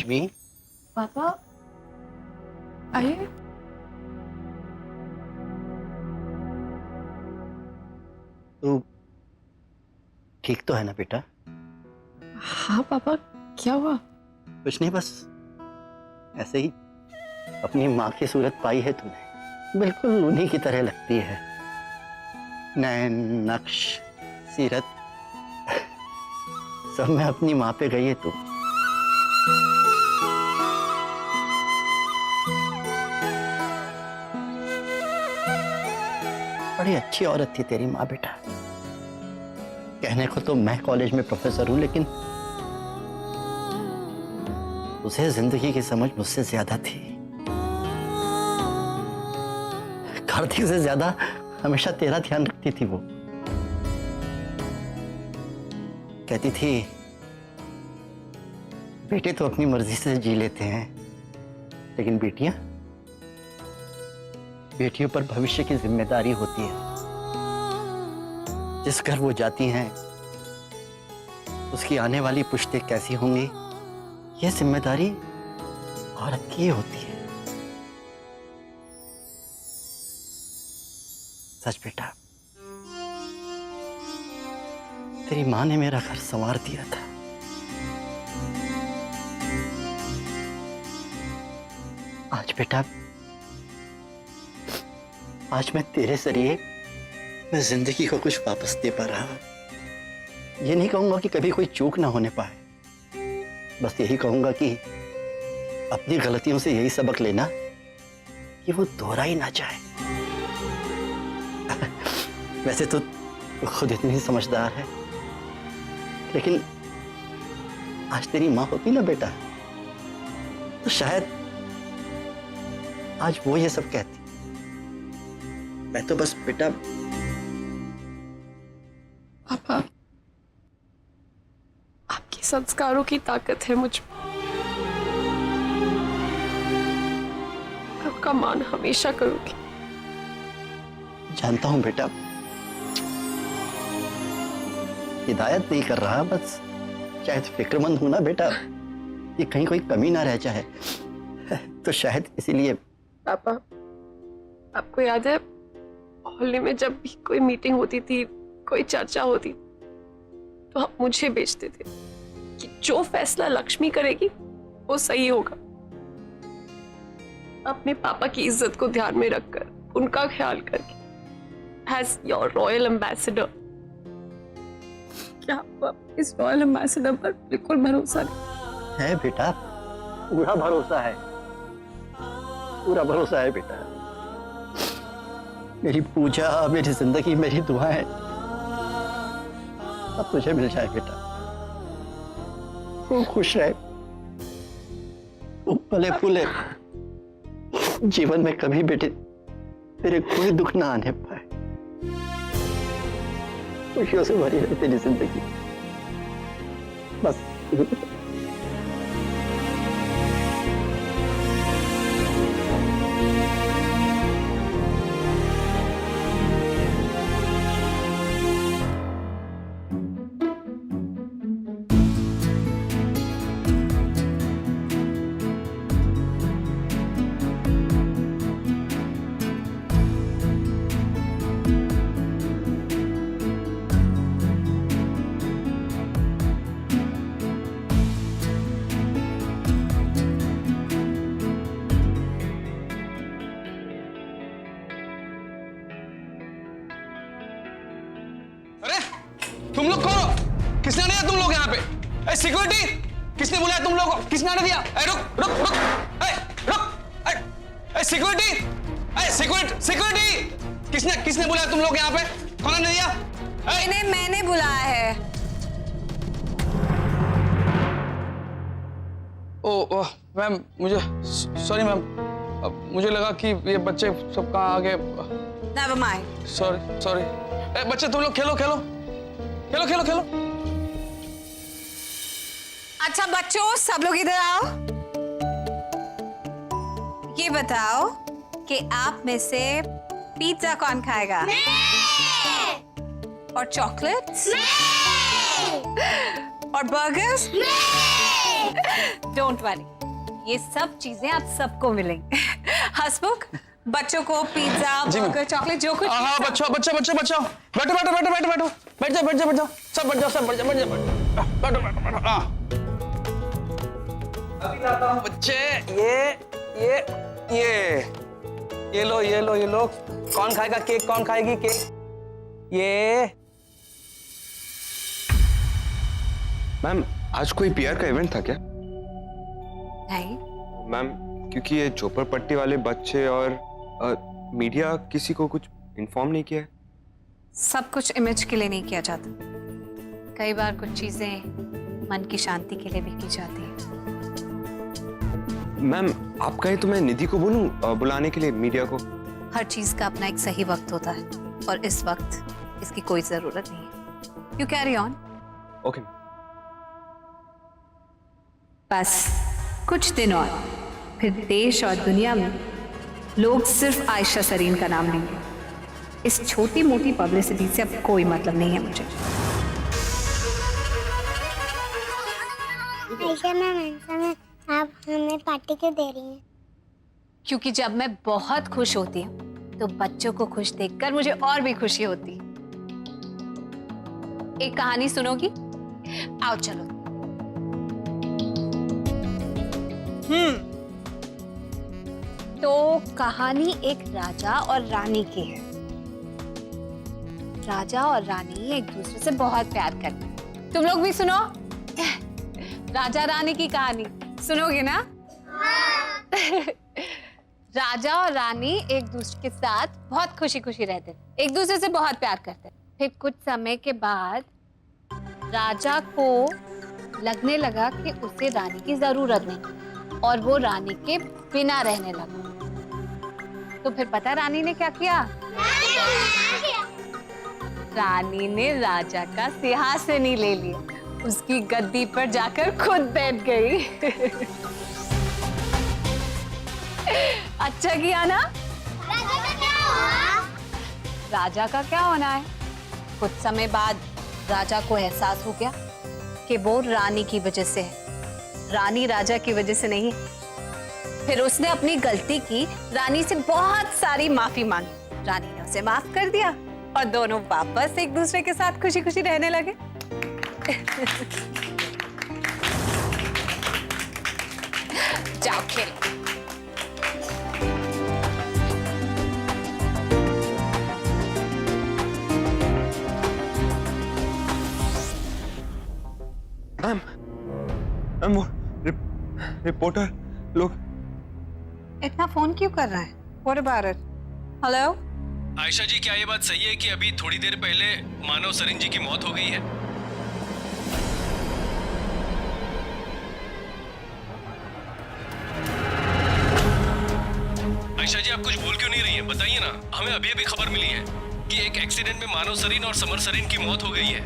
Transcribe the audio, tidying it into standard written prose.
लक्ष्मी। पापा आइए। तू ठीक तो है ना बेटा? हाँ पापा, क्या हुआ? कुछ नहीं, बस ऐसे ही। अपनी माँ की सूरत पाई है तूने, बिल्कुल उन्हीं की तरह लगती है। नैन, नक्श, सीरत सब में अपनी माँ पे गई है तू। बड़ी अच्छी औरत थी तेरी माँ बेटा। कहने को तो मैं कॉलेज में प्रोफेसर हूं, लेकिन उसे जिंदगी की समझ मुझसे ज्यादा थी। कार्तिक से ज्यादा हमेशा तेरा ध्यान रखती थी वो। कहती थी बेटे तो अपनी मर्जी से जी लेते हैं, लेकिन बेटियों पर भविष्य की जिम्मेदारी होती है। जिस घर वो जाती हैं उसकी आने वाली पुश्तें कैसी होंगी, ये जिम्मेदारी औरत की ही होती है। सच बेटा, तेरी माँ ने मेरा घर संवार दिया था। आज बेटा, आज मैं तेरे जरिए मैं जिंदगी को कुछ वापस दे पा रहा हूं। ये नहीं कहूंगा कि कभी कोई चूक ना होने पाए, बस यही कहूंगा कि अपनी गलतियों से यही सबक लेना कि वो दोहराई ना जाए। वैसे तो खुद इतनी समझदार है, लेकिन आज तेरी माँ होती ना बेटा, तो शायद आज वो ये सब कहती। मैं तो बस बेटा। पापा, आपके संस्कारों की ताकत है मुझ में। आपका मान हमेशा करूंगी। जानता हूं बेटा, हिदायत नहीं कर रहा, बस शायद फिक्रमंद हूं ना बेटा, ये कहीं कोई कमी ना रह जाए, तो शायद इसीलिए। पापा, आपको याद है हॉल में जब भी कोई मीटिंग होती थी, कोई चर्चा होती, तो आप मुझे भेजते थे कि जो फैसला लक्ष्मी करेगी वो सही होगा। अपने पापा की इज्जत को ध्यान में रखकर, उनका ख्याल करके, एज योर रॉयल एम्बेसडर। क्या आपको इस रॉयल एम्बेसडर पर बिल्कुल भरोसा नहीं है बेटा? पूरा भरोसा है, पूरा भरोसा है बेटा। मेरी पूजा, मेरी जिंदगी, मेरी दुआएं अब तुझे मिल जाए बेटा। वो खुश रहे, वो भले फूले, जीवन में कभी बेटे तेरे कोई दुख ना आने पाए, खुशियों से भरी रहे तेरी जिंदगी, बस। तुम लोग कौन हो? किसने आने दिया तुम लोग यहाँ पे? सिक्योरिटी, किसने बुलाया तुम लोगों को? किसने आने दिया? रुक रुक रुक, रुक, सिक्योरिटी, सिक्योरिटी, किसने बुलाया तुम लोग यहाँ पे? कौन आने दिया? मैंने बुलाया है। ओ मैम, मुझे सॉरी मैम, मुझे लगा कि ये बच्चे सब कहाँ आ गए। Never mind. सॉरी। बच्चे तुम लोग खेलो खेलो खेलो खेलो खेलो। अच्छा बच्चों, सब लोग इधर आओ। ये बताओ कि आप में से पिज्जा कौन खाएगा? और चॉकलेट्स? और बर्गर्स? डोंट वरी, ये सब चीजें आप सबको मिलेंगी। हसमुख, बच्चों को पिज्जा, जी मैम। बर्गर, चॉकलेट जो कुछ। हाँ बच्चों बच्चों बच्चों बच्चों बैठो बैठो बैठो बैठो बैठो बैठ जाओ बैठ जाओ बैठ जाओ सब बैठ जाओ सब बैठ जाओ बैठ जाओ बैठो बैठो बैठो हाँ अभी लाता हूँ बच्चे। ये लो ये लो ये लो। कौन खाएगा केक? कौन खाएगी केक? ये मैम आज कोई पीआर का इवेंट था क्या? नहीं, मैम क्योंकि ये झोपड़पट्टी वाले बच्चे और मीडिया किसी को कुछ इन्फॉर्म नहीं किया है। सब कुछ इमेज के लिए नहीं किया जाता। कई बार कुछ चीजें मन की शांति के लिए भी की जाती है। मैम आप कहें तो मैं निधि को बोलूं बुलाने के लिए मीडिया को? हर चीज का अपना एक सही वक्त होता है और इस वक्त इसकी कोई जरूरत नहीं है। You carry on. ओके। बस कुछ दिन और फिर देश और दुनिया में लोग सिर्फ आयशा सरीन का नाम लेंगे। इस छोटी मोटी पब्लिसिटी से अब कोई मतलब नहीं है मुझे। आयशा मैम, आप हमें पार्टी क्यों दे रही हैं? क्योंकि जब मैं बहुत खुश होती हूँ तो बच्चों को खुश देखकर मुझे और भी खुशी होती है। एक कहानी सुनोगी? आओ चलो। तो कहानी एक राजा और रानी की है। राजा और रानी एक दूसरे से बहुत प्यार करते हैं। तुम लोग भी सुनो। राजा रानी की कहानी सुनोगे ना? राजा और रानी एक दूसरे के साथ बहुत खुशी खुशी रहते थे, एक दूसरे से बहुत प्यार करते थे। फिर कुछ समय के बाद राजा को लगने लगा कि उसे रानी की जरूरत नहीं और वो रानी के बिना रहने लगा। तो फिर पता रानी ने क्या किया? रानी ने राजा का सिंहासन ही ले लिया, उसकी गद्दी पर जाकर खुद बैठ गई। अच्छा किया ना? राजा का क्या होना है? कुछ समय बाद राजा को एहसास हो गया कि वो रानी की वजह से है, रानी राजा की वजह से नहीं। फिर उसने अपनी गलती की रानी से बहुत सारी माफी मांगी। रानी ने उसे माफ कर दिया और दोनों वापस एक दूसरे के साथ खुशी खुशी रहने लगे। जाओ खेलो। मैम वो रिपोर्टर लोग। इतना फोन क्यों कर रहा है? What about it? Hello? Ayesha ji, क्या ये बात सही है कि अभी थोड़ी देर पहले मानव सरीन जी की मौत हो गई है? आयशा जी, आप कुछ बोल क्यों नहीं रही हैं? बताइए ना। हमें अभी अभी खबर मिली है कि एक एक्सीडेंट में मानव सरीन और समर सरीन की मौत हो गई है।